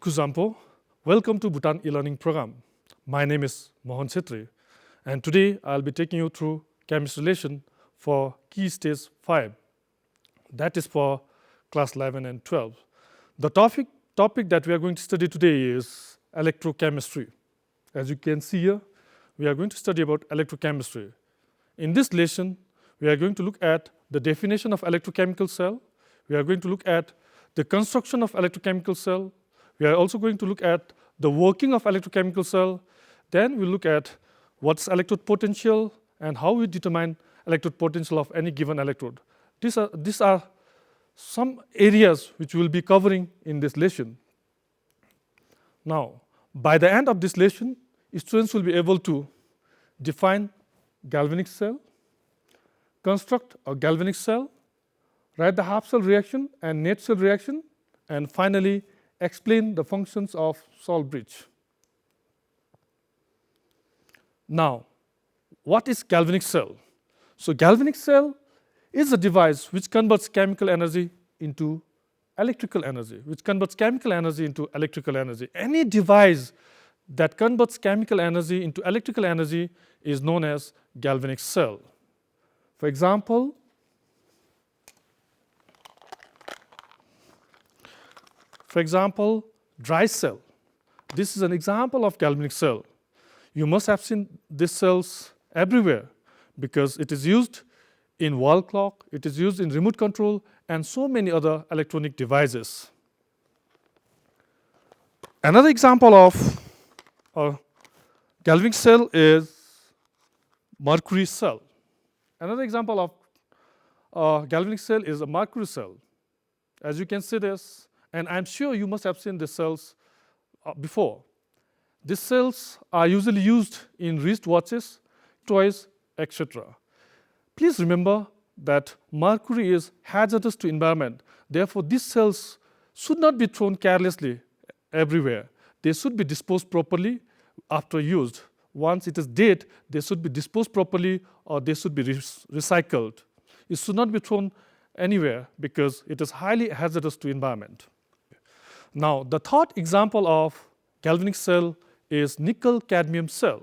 Kuzampo. Welcome to Bhutan e-learning program. My name is Mohan Chetri, and today I'll be taking you through chemistry relation for key stage 5. That is for class 11 and 12. The topic that we are going to study today is electrochemistry. As you can see here, we are going to study about electrochemistry. In this lesson, we are going to look at the definition of electrochemical cell. We are going to look at the construction of electrochemical cell. We are also going to look at the working of electrochemical cell. Then we'll look at what's electrode potential and how we determine electrode potential of any given electrode. These are some areas which we'll be covering in this lesson. Now, by the end of this lesson, students will be able to define galvanic cell, construct a galvanic cell, write the half cell reaction and net cell reaction, and finally explain the functions of salt bridge. Now, what is galvanic cell? So galvanic cell is a device which converts chemical energy into electrical energy, Any device that converts chemical energy into electrical energy is known as galvanic cell. For example, dry cell. This is an example of galvanic cell. You must have seen these cells everywhere because it is used in wall clock, it is used in remote control, and so many other electronic devices. Another example of a galvanic cell is mercury cell. Another example of a galvanic cell is a mercury cell. As you can see this, and I'm sure you must have seen these cells before. These cells are usually used in wristwatches, toys, etc. Please remember that mercury is hazardous to environment. Therefore, these cells should not be thrown carelessly everywhere. They should be disposed properly after used. Once it is dead, they should be disposed properly or they should be recycled. It should not be thrown anywhere because it is highly hazardous to environment. Now, the third example of galvanic cell is nickel-cadmium cell.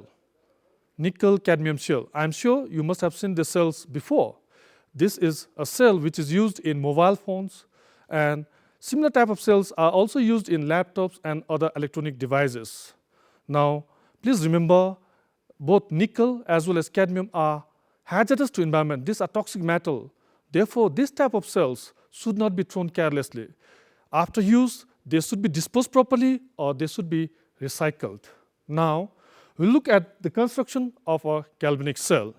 Nickel-cadmium cell. I'm sure you must have seen the cells before. This is a cell which is used in mobile phones, and similar type of cells are also used in laptops and other electronic devices. Now, please remember, both nickel as well as cadmium are hazardous to environment. These are toxic metal. Therefore, this type of cells should not be thrown carelessly. After use, they should be disposed properly or they should be recycled. Now, we'll look at the construction of a galvanic cell.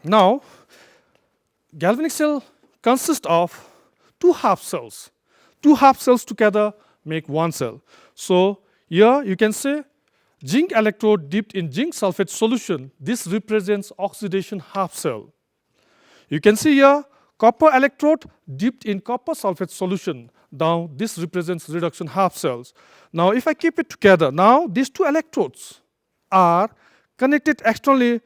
Now, galvanic cell consists of two half cells. Two half cells together make one cell. So, here you can say zinc electrode dipped in zinc sulfate solution. This represents oxidation half cell. You can see here copper electrode dipped in copper sulfate solution. Now this represents reduction half cells. Now if I keep it together, now these two electrodes are connected externally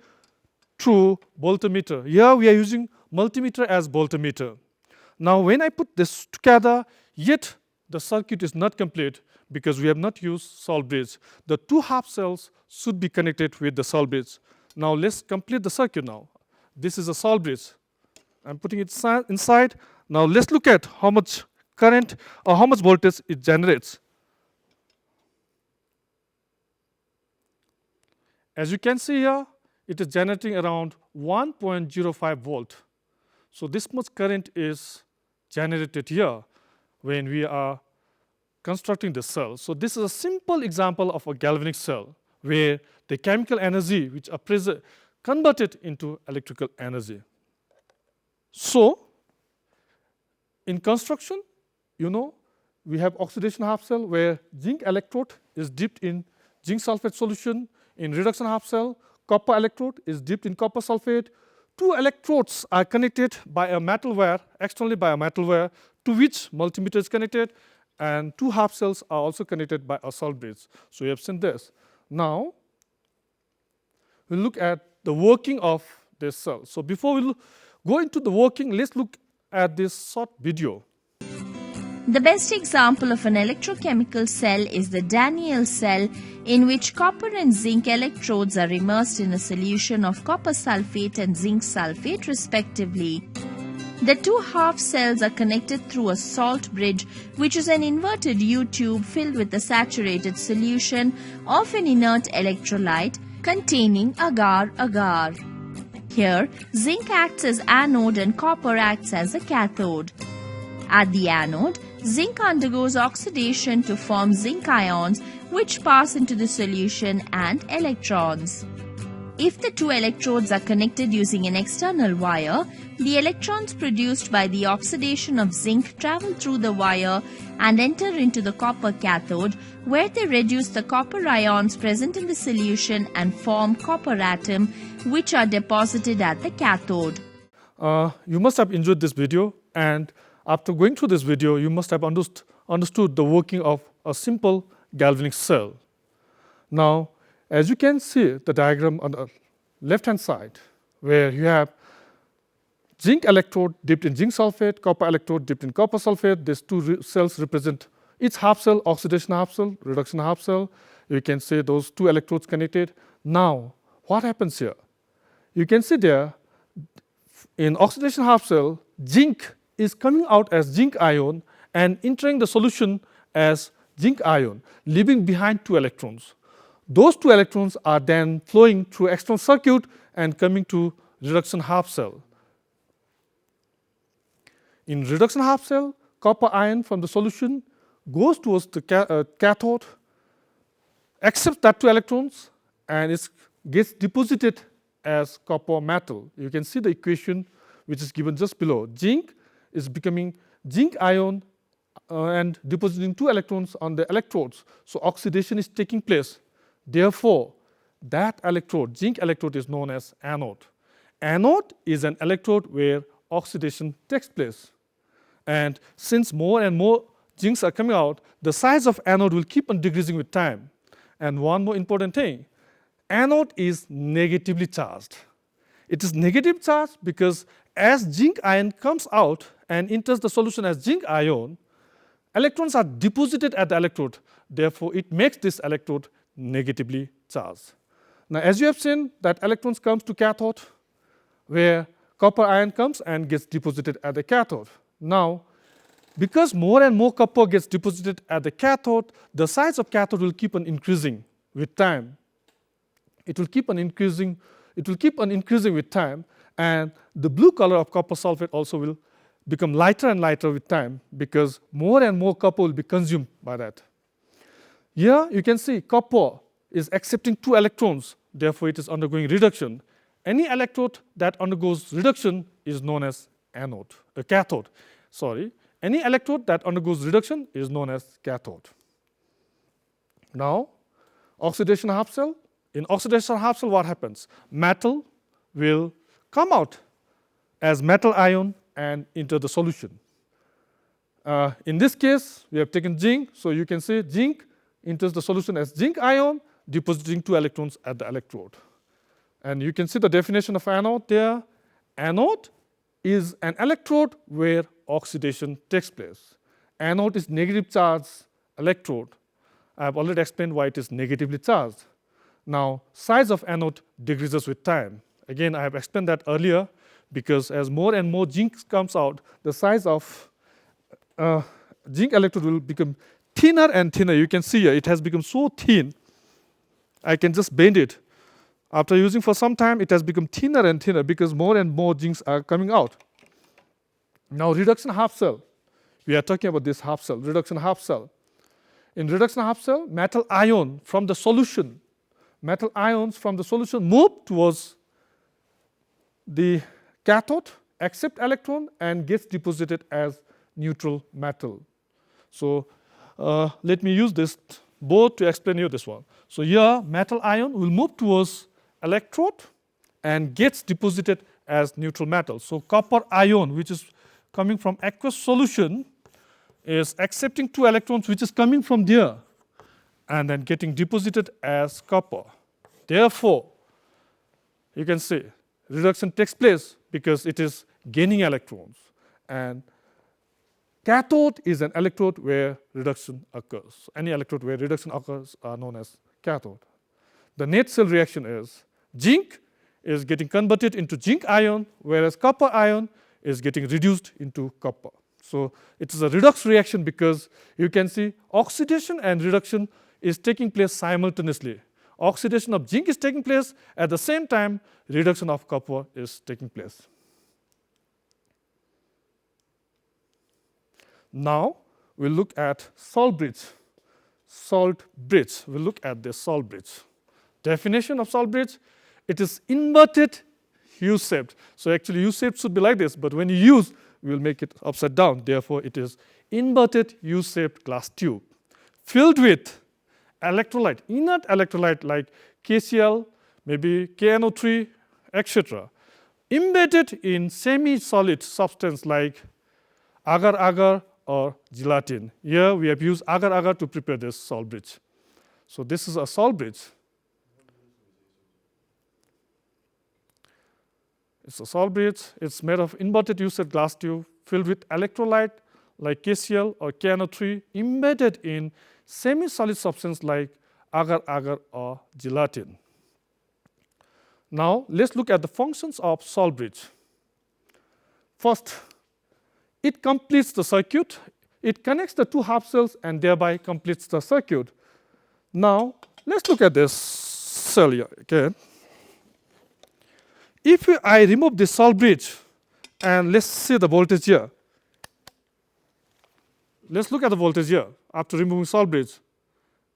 through voltmeter. Here we are using multimeter as voltmeter. Now when I put this together, yet the circuit is not complete because we have not used salt bridge. The two half cells should be connected with the salt bridge. Now let's complete the circuit now. This is a salt bridge. I'm putting it inside. Now let's look at how much current or how much voltage it generates. As you can see here, it is generating around 1.05 volt. So this much current is generated here when we are constructing the cell. So this is a simple example of a galvanic cell where the chemical energy which are converted into electrical energy. So, in construction, we have oxidation half cell where zinc electrode is dipped in zinc sulfate solution. In reduction half cell, copper electrode is dipped in copper sulfate. Two electrodes are connected by a metal wire, externally by a metal wire, to which multimeter is connected, and two half cells are also connected by a salt bridge. So, you have seen this. Now, we'll look at the working of this cell. So, before we go into the working, let's look at this short video. The best example of an electrochemical cell is the Daniell cell, in which copper and zinc electrodes are immersed in a solution of copper sulfate and zinc sulfate respectively. The two half cells are connected through a salt bridge, which is an inverted U-tube filled with a saturated solution of an inert electrolyte containing agar-agar. Here, zinc acts as anode and copper acts as a cathode. At the anode, zinc undergoes oxidation to form zinc ions, which pass into the solution and electrons. If the two electrodes are connected using an external wire, the electrons produced by the oxidation of zinc travel through the wire and enter into the copper cathode, where they reduce the copper ions present in the solution and form copper atom, which are deposited at the cathode. You must have enjoyed this video, and after going through this video, you must have understood the working of a simple galvanic cell. Now, as you can see the diagram on the left-hand side, where you have zinc electrode dipped in zinc sulfate, copper electrode dipped in copper sulfate. These two cells represent each half cell, oxidation half cell, reduction half cell. You can see those two electrodes connected. Now, what happens here? You can see there, in oxidation half cell, zinc is coming out as zinc ion and entering the solution as zinc ion, leaving behind two electrons. Those two electrons are then flowing through external circuit and coming to reduction half cell. In reduction half cell, copper ion from the solution goes towards the cathode, accepts that two electrons, and it gets deposited as copper metal. You can see the equation which is given just below. Zinc is becoming zinc ion and depositing two electrons on the electrodes. So oxidation is taking place. Therefore, that electrode, zinc electrode, is known as anode. Anode is an electrode where oxidation takes place. And since more and more zincs are coming out, the size of anode will keep on decreasing with time. And one more important thing, anode is negatively charged. It is negative charged because as zinc ion comes out and enters the solution as zinc ion, electrons are deposited at the electrode. Therefore, it makes this electrode negatively charged. Now, as you have seen, that electrons comes to cathode, where copper ion comes and gets deposited at the cathode. Now, because more and more copper gets deposited at the cathode, the size of cathode will keep on increasing with time. It will keep on increasing with time, and the blue color of copper sulfate also will become lighter and lighter with time because more and more copper will be consumed by that. Here you can see copper is accepting two electrons, therefore it is undergoing reduction. Any electrode that undergoes reduction is known as cathode. Any electrode that undergoes reduction is known as cathode. Now, oxidation half cell. In oxidation half cell, what happens? Metal will come out as metal ion and enter the solution. In this case, we have taken zinc, so you can see zinc enters the solution as zinc ion, depositing two electrons at the electrode. And you can see the definition of anode there. Anode is an electrode where oxidation takes place. Anode is negative charged electrode. I have already explained why it is negatively charged. Now, size of anode decreases with time. Again, I have explained that earlier because as more and more zinc comes out, the size of zinc electrode will become thinner and thinner. You can see here, it has become so thin, I can just bend it. After using for some time, it has become thinner and thinner because more and more zincs are coming out. Now, reduction half cell. We are talking about this half cell, reduction half cell. In reduction half cell, metal ions from the solution move towards the cathode, accept electron, and gets deposited as neutral metal. So let me use this board to explain you this one. So here, metal ion will move towards electrode and gets deposited as neutral metal. So copper ion, which is coming from aqueous solution, is accepting two electrons which is coming from there and then getting deposited as copper. Therefore, you can see reduction takes place because it is gaining electrons, and Cathode is an electrode where reduction occurs. Any electrode where reduction occurs are known as cathode. The net cell reaction is zinc is getting converted into zinc ion, whereas copper ion is getting reduced into copper. So it is a redox reaction because you can see oxidation and reduction is taking place simultaneously. Oxidation of zinc is taking place, at the same time reduction of copper is taking place. Now we'll look at salt bridge. Salt bridge. We'll look at the salt bridge. Definition of salt bridge: it is inverted U-shaped. So actually U-shaped should be like this, but when you use, we will make it upside down. Therefore, it is inverted U-shaped glass tube filled with electrolyte, inert electrolyte like KCl, maybe KNO3, etc., embedded in semi-solid substance like agar-agar or gelatin. Here we have used agar-agar to prepare this salt bridge. So this is a salt bridge. It's a salt bridge. It's made of inverted U-shaped glass tube filled with electrolyte like KCl or KNO3 embedded in semi-solid substance like agar-agar or gelatin. Now let's look at the functions of salt bridge. First, it completes the circuit. It connects the two half cells and thereby completes the circuit. Now let's look at this cell here again. If I remove this salt bridge and let's see the voltage here. Let's look at the voltage here. After removing salt bridge,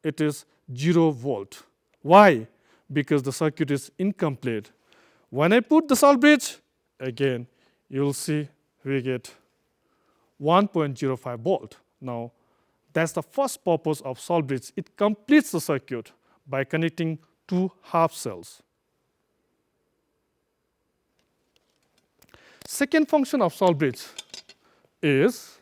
it is 0 volt. Why? Because the circuit is incomplete. When I put the salt bridge, again, you will see we get 1.05 volt. Now, that's the first purpose of salt bridge. It completes the circuit by connecting two half cells. Second function of salt bridge is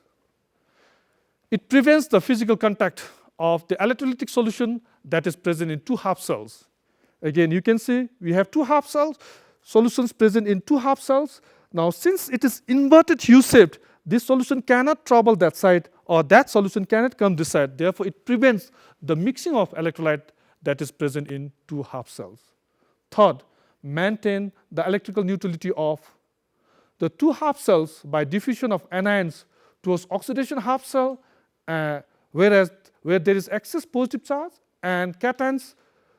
it prevents the physical contact of the electrolytic solution that is present in two half cells. Again, you can see we have two half cells, solutions present in two half cells. Now, since it is inverted U-shaped, this solution cannot travel that side or that solution cannot come this side. Therefore, it prevents the mixing of electrolyte that is present in two half cells. Third, maintain the electrical neutrality of the two half cells by diffusion of anions towards oxidation half cell, where there is excess positive charge, and cations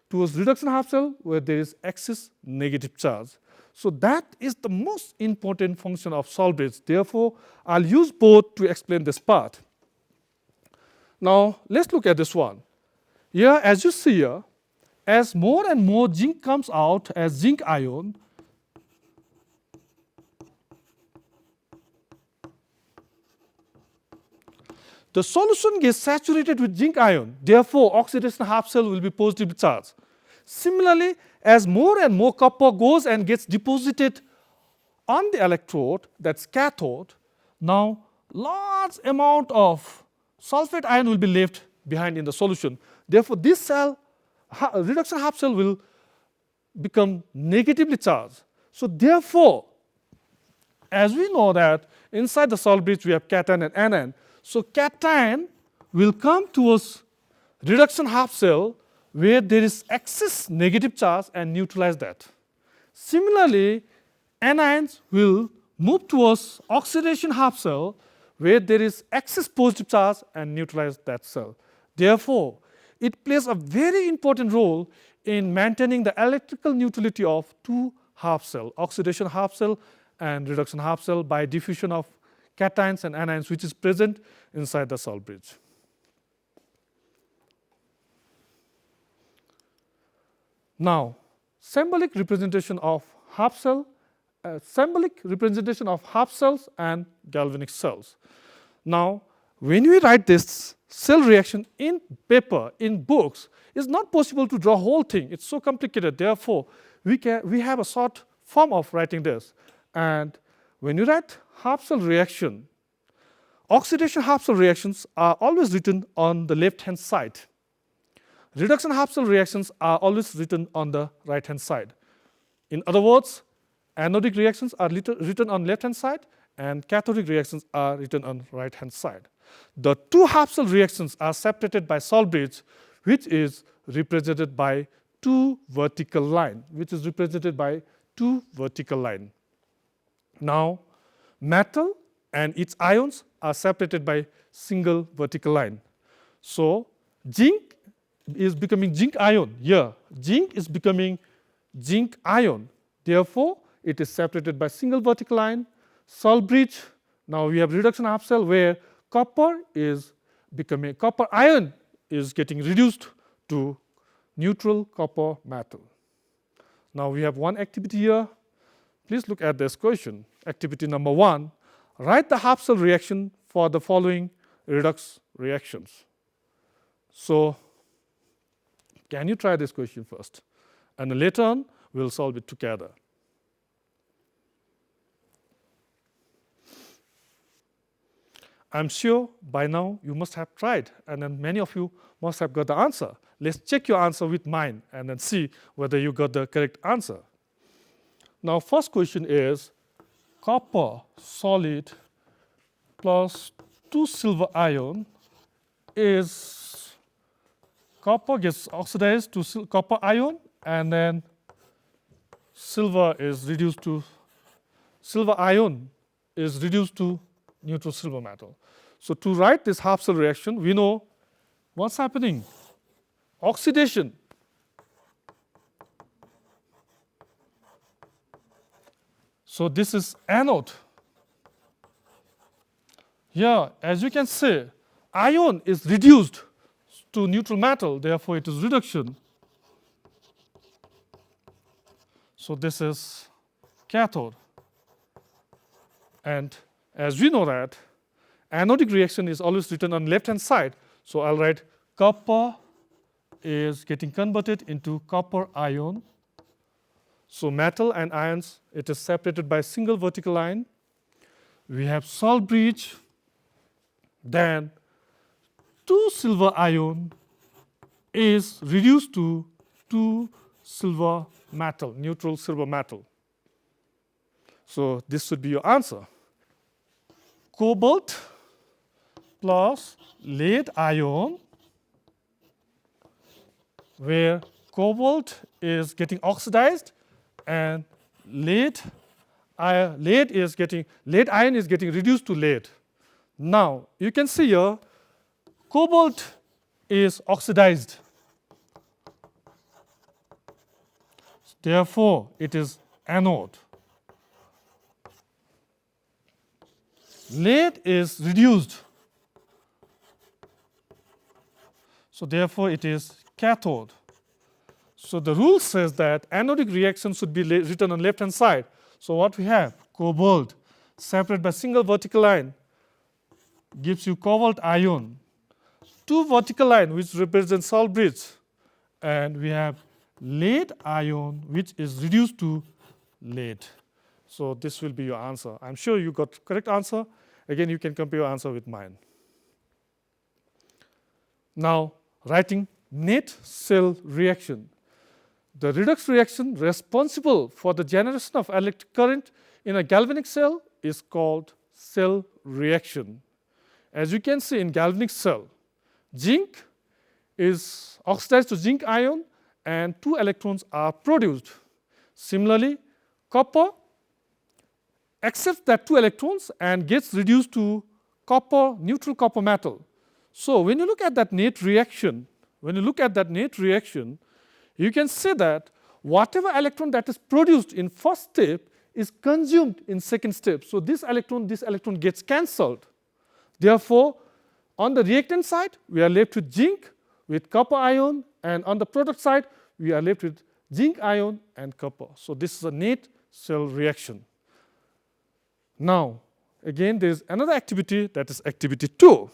towards reduction half cell where there is excess negative charge. So that is the most important function of salt bridge. Therefore, I'll use both to explain this part. Now, let's look at this one. Here, as you see here, as more and more zinc comes out as zinc ion, the solution gets saturated with zinc ion. Therefore, oxidation half cell will be positively charged. Similarly, as more and more copper goes and gets deposited on the electrode, that's cathode, now large amount of sulfate ion will be left behind in the solution. Therefore, this cell, reduction half cell, will become negatively charged. So therefore, as we know that inside the salt bridge we have cation and anion, so cation will come towards reduction half cell where there is excess negative charge and neutralize that. Similarly, anions will move towards oxidation half cell where there is excess positive charge and neutralize that cell. Therefore, it plays a very important role in maintaining the electrical neutrality of two half cell, oxidation half cell and reduction half cell, by diffusion of cations and anions which is present inside the salt bridge. Now, symbolic representation of half cell, symbolic representation of half cells and galvanic cells. Now, when we write this cell reaction in paper, in books, it's not possible to draw a whole thing. It's so complicated. Therefore, we have a short form of writing this. And when you write half cell reaction, oxidation half cell reactions are always written on the left hand side. Reduction half cell reactions are always written on the right hand side. In other words, anodic reactions are written on left hand side and cathodic reactions are written on right hand side. The two half cell reactions are separated by Salt bridge, which is represented by two vertical line, Now metal and its ions are separated by single vertical line. So zinc is becoming zinc ion here. Zinc is becoming zinc ion. Therefore, it is separated by single vertical line. Salt bridge. Now we have reduction half cell where copper ion is getting reduced to neutral copper metal. Now we have one activity here. Please look at this question. Activity number 1. Write the half cell reaction for the following redox reactions. So can you try this question first? And then later on, we'll solve it together. I'm sure by now you must have tried, and then many of you must have got the answer. Let's check your answer with mine and then see whether you got the correct answer. Now, first question is copper solid plus 2 silver ion is copper gets oxidized to copper ion, and then silver ion is reduced to neutral silver metal. So to write this half cell reaction, we know what's happening. Oxidation. So this is anode. Here, as you can see, ion is reduced to neutral metal, therefore it is reduction. So this is cathode. And as we know that anodic reaction is always written on left hand side, so I'll write copper is getting converted into copper ion. So metal and ions, it is separated by single vertical line. We have salt bridge, then 2 silver ion is reduced to 2 silver metal, neutral silver metal. So this should be your answer. Cobalt plus lead ion, where cobalt is getting oxidized and lead ion is getting reduced to lead. Now you can see here cobalt is oxidized. Therefore, it is anode. Lead is reduced. So therefore, it is cathode. So the rule says that anodic reaction should be written on left hand side. So what we have? Cobalt separated by single vertical line gives you cobalt ion. 2 vertical line which represents salt bridge, and we have lead ion which is reduced to lead. So this will be your answer. I'm sure you got correct answer. Again, you can compare your answer with mine. Now, writing net cell reaction. The redox reaction responsible for the generation of electric current in a galvanic cell is called cell reaction. As you can see in galvanic cell, zinc is oxidized to zinc ion and 2 electrons are produced. Similarly, copper accepts that 2 electrons and gets reduced to copper, neutral copper metal. So when you look at that net reaction, you can see that whatever electron that is produced in first step is consumed in second step. So this electron gets cancelled. Therefore, on the reactant side, we are left with zinc with copper ion, and on the product side, we are left with zinc ion and copper. So this is a net cell reaction. Now, again, there is another activity, that is activity 2.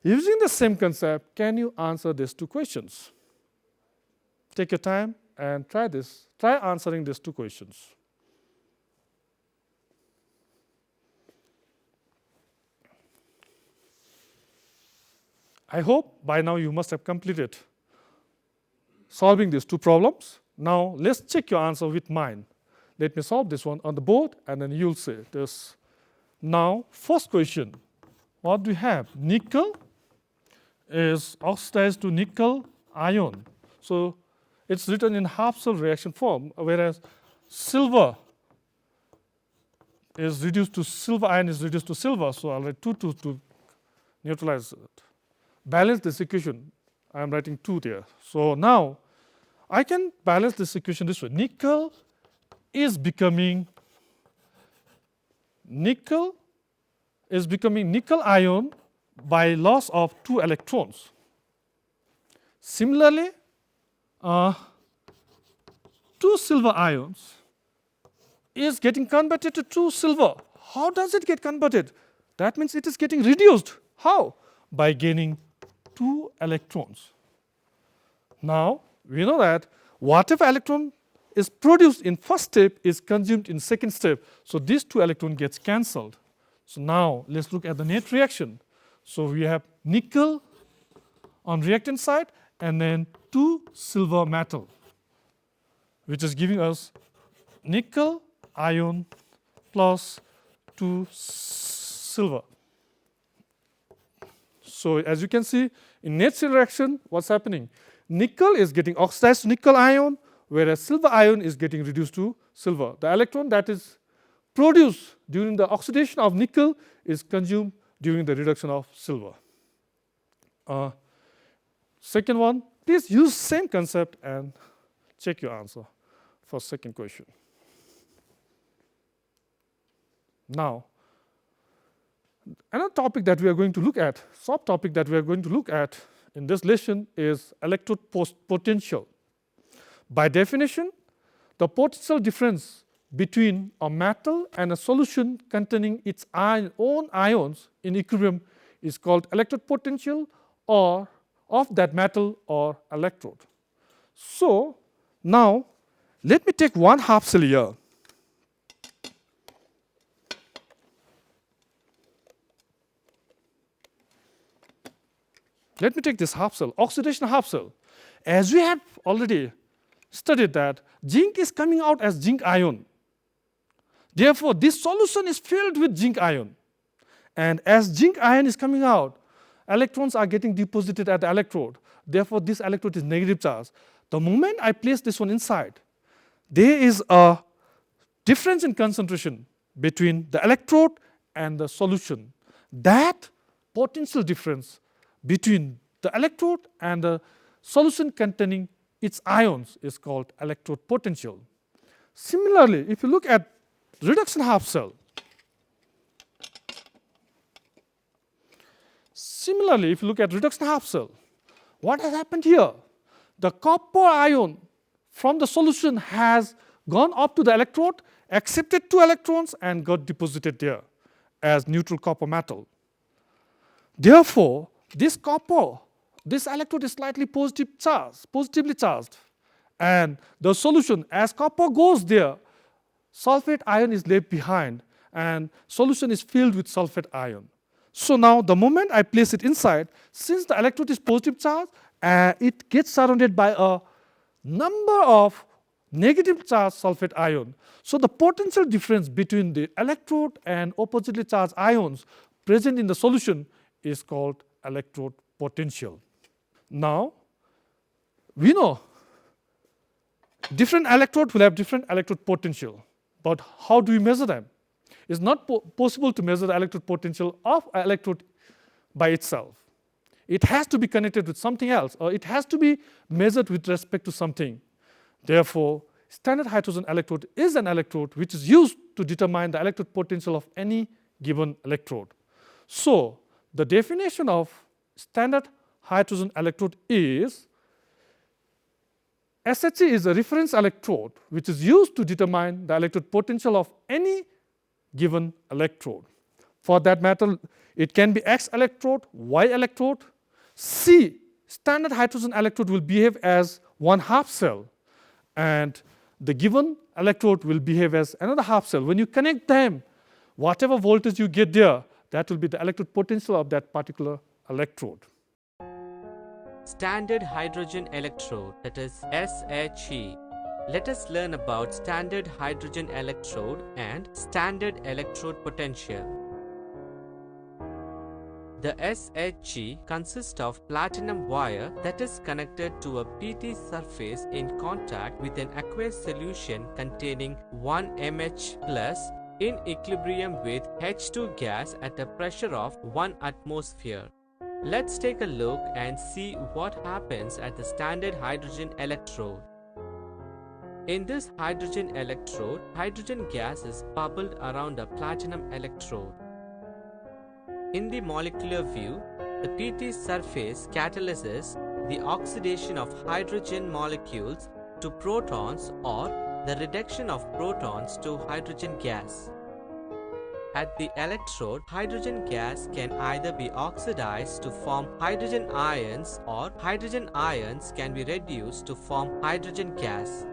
Using the same concept, can you answer these 2 questions? Take your time and try this. Try answering these 2 questions. I hope by now you must have completed solving these 2 problems. Now let's check your answer with mine. Let me solve this one on the board and then you'll see this. Now, first question, what do we have? Nickel is oxidized to nickel ion. So it's written in half cell reaction form, whereas silver is reduced to silver ion is reduced to silver. So I'll write 2 to neutralize it. Balance this equation. I'm writing 2 there. So now I can balance this equation this way. Nickel is becoming nickel ion by loss of 2 electrons. Similarly, 2 silver ions is getting converted to 2 silver. How does it get converted? That means it is getting reduced. How? By gaining 2 electrons. Now, we know that whatever electron is produced in first step is consumed in second step. So these 2 electrons gets cancelled. So now let's look at the net reaction. So we have nickel on reactant side and then 2 silver metal, which is giving us nickel ion plus 2 silver. So as you can see, in net cell reaction, what's happening? Nickel is getting oxidized to nickel ion, whereas silver ion is getting reduced to silver. The electron that is produced during the oxidation of nickel is consumed during the reduction of silver. Second one, please use same concept and check your answer for second question. Now, another topic that we are going to look at, subtopic that we are going to look at in this lesson is electrode potential. By definition, the potential difference between a metal and a solution containing its own ions in equilibrium is called electrode potential or of that metal or electrode. So now let me take one half cell here. Let me take this half cell, oxidation half cell. As we have already studied that zinc is coming out as zinc ion. Therefore, this solution is filled with zinc ion. And as zinc ion is coming out, electrons are getting deposited at the electrode. Therefore, this electrode is negative charge. The moment I place this one inside, there is a difference in concentration between the electrode and the solution. That potential difference between the electrode and the solution containing its ions is called electrode potential. Similarly, if you look at reduction half cell, what has happened here? The copper ion from the solution has gone up to the electrode, accepted 2 electrons and got deposited there as neutral copper metal. Therefore, this electrode is slightly positively charged, and the solution, as copper goes there, sulfate ion is left behind and solution is filled with sulfate ion. So now the moment I place it inside, since the electrode is positive charge, it gets surrounded by a number of negative charged sulfate ion. So the potential difference between the electrode and oppositely charged ions present in the solution is called electrode potential. Now, we know different electrode will have different electrode potential, but how do we measure them? It's not possible to measure the electrode potential of an electrode by itself. It has to be connected with something else, or it has to be measured with respect to something. Therefore, standard hydrogen electrode is an electrode which is used to determine the electrode potential of any given electrode. So, the definition of standard hydrogen electrode is SHE is a reference electrode which is used to determine the electrode potential of any given electrode. For that matter, it can be X electrode, Y electrode. C, standard hydrogen electrode will behave as one half cell, and the given electrode will behave as another half cell. When you connect them, whatever voltage you get there, that will be the electrode potential of that particular electrode. Standard hydrogen electrode, that is SHE. Let us learn about standard hydrogen electrode and standard electrode potential. The SHG consists of platinum wire that is connected to a PT surface in contact with an aqueous solution containing 1 mH plus in equilibrium with H2 gas at a pressure of 1 atmosphere. Let's take a look and see what happens at the standard hydrogen electrode. In this hydrogen electrode, hydrogen gas is bubbled around a platinum electrode. In the molecular view, the PT surface catalyzes the oxidation of hydrogen molecules to protons or the reduction of protons to hydrogen gas. At the electrode, hydrogen gas can either be oxidized to form hydrogen ions or hydrogen ions can be reduced to form hydrogen gas.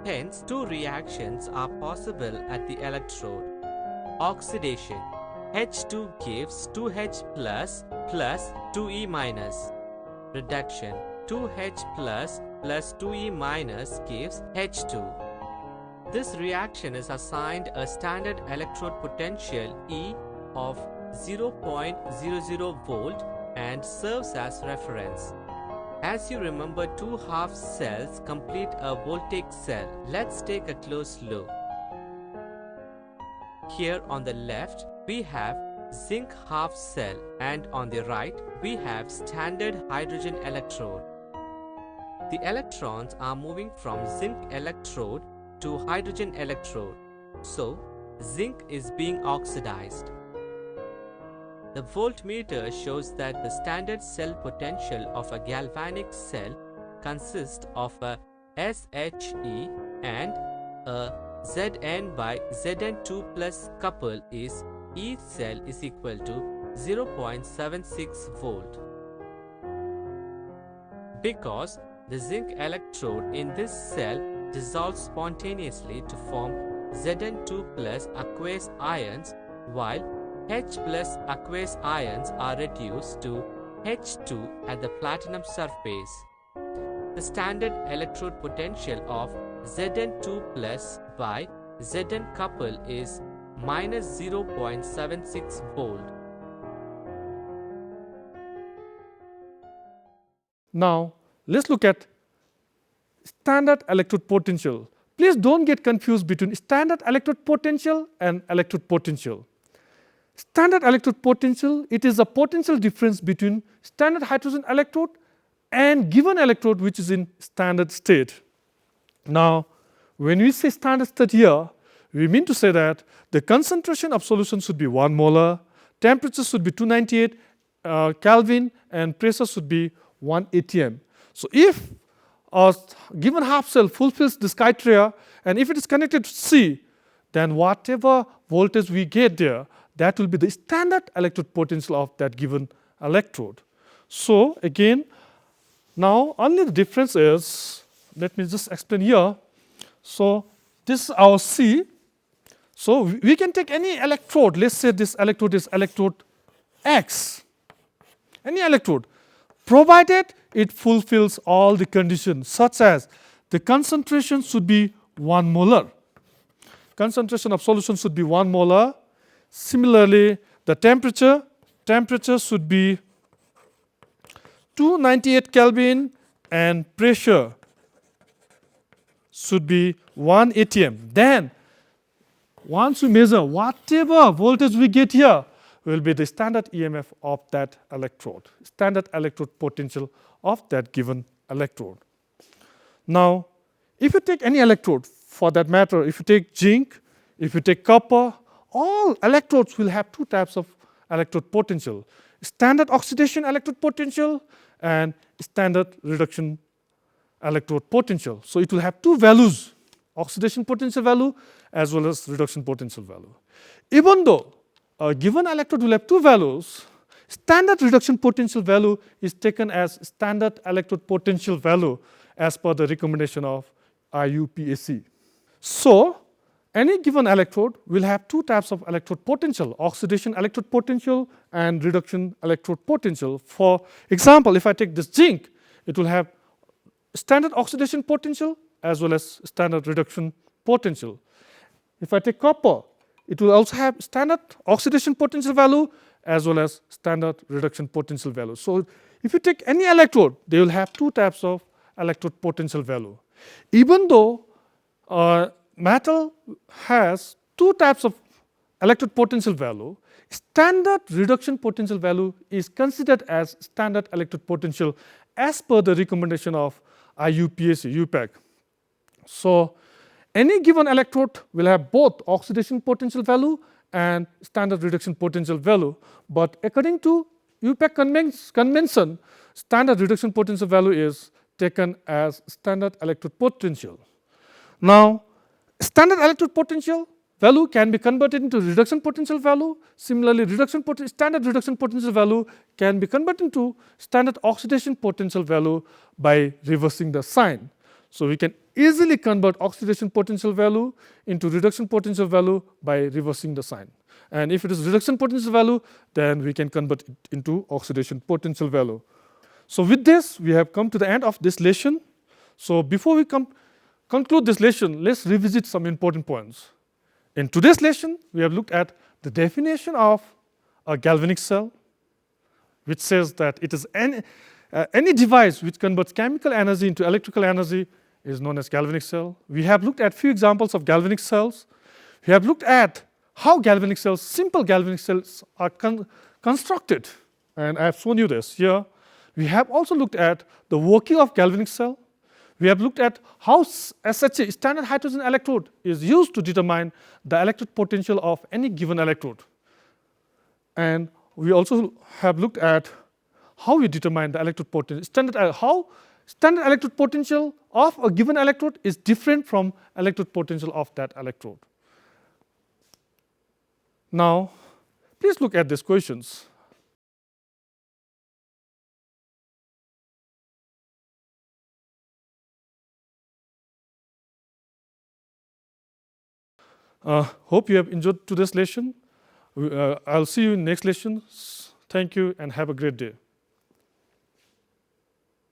Hence, two reactions are possible at the electrode. Oxidation. H2 gives 2H plus 2E minus. Reduction. 2H plus 2E minus gives H2. This reaction is assigned a standard electrode potential E of 0.00 volt and serves as reference. As you remember, two half cells complete a voltaic cell. Let's take a close look. Here on the left, we have zinc half cell and on the right, we have standard hydrogen electrode. The electrons are moving from zinc electrode to hydrogen electrode. So, zinc is being oxidized. The voltmeter shows that the standard cell potential of a galvanic cell consists of a SHE and a Zn by Zn2 plus couple is E cell is equal to 0.76 volt. Because the zinc electrode in this cell dissolves spontaneously to form Zn2 plus aqueous ions, while H plus aqueous ions are reduced to H2 at the platinum surface. The standard electrode potential of Zn2 plus by Zn couple is minus 0.76 volt. Now, let's look at standard electrode potential. Please don't get confused between standard electrode potential and electrode potential. Standard electrode potential, it is a potential difference between standard hydrogen electrode and given electrode which is in standard state. Now, when we say standard state here, we mean to say that the concentration of solution should be 1 molar, temperature should be 298 Kelvin, and pressure should be 1 atm. So, if a given half cell fulfills this criteria and if it is connected to C, then whatever voltage we get there, that will be the standard electrode potential of that given electrode. So, again, now only the difference is, let me just explain here. So, this is our C. So, we can take any electrode, let's say this electrode is electrode X, any electrode, provided it fulfills all the conditions such as the concentration should be 1 molar. Concentration of solution should be 1 molar. Similarly, the temperature should be 298 Kelvin and pressure should be 1 atm. Then, once we measure whatever voltage we get here will be the standard EMF of that electrode, standard electrode potential of that given electrode. Now, if you take any electrode, for that matter, if you take zinc, if you take copper, all electrodes will have two types of electrode potential: standard oxidation electrode potential and standard reduction electrode potential. So, it will have two values, oxidation potential value as well as reduction potential value. Even though a given electrode will have two values, standard reduction potential value is taken as standard electrode potential value as per the recommendation of IUPAC. So, any given electrode will have two types of electrode potential: oxidation electrode potential and reduction electrode potential. For example, if I take this zinc, it will have standard oxidation potential as well as standard reduction potential. If I take copper, it will also have standard oxidation potential value as well as standard reduction potential value. So if you take any electrode, they will have two types of electrode potential value. Even though metal has two types of electrode potential value, standard reduction potential value is considered as standard electrode potential as per the recommendation of IUPAC, UPAC. So any given electrode will have both oxidation potential value and standard reduction potential value, but according to UPAC convention, standard reduction potential value is taken as standard electrode potential. Now, standard electrode potential value can be converted into reduction potential value. Similarly, standard reduction potential value can be converted into standard oxidation potential value by reversing the sign. So we can easily convert oxidation potential value into reduction potential value by reversing the sign. And if it is reduction potential value, then we can convert it into oxidation potential value. So with this, we have come to the end of this lesson. So before we conclude this lesson, let's revisit some important points. In today's lesson, we have looked at the definition of a galvanic cell, which says that it is any device which converts chemical energy into electrical energy is known as galvanic cell. We have looked at few examples of galvanic cells. We have looked at how galvanic cells, simple galvanic cells, are constructed, and I have shown you this here. We have also looked at the working of galvanic cell. We have looked at how SHA, standard hydrogen electrode, is used to determine the electrode potential of any given electrode. And we also have looked at how we determine the electrode potential, how standard electrode potential of a given electrode is different from electrode potential of that electrode. Now, please look at these questions. Hope you have enjoyed today's lesson. I'll see you in next lesson. Thank you and have a great day.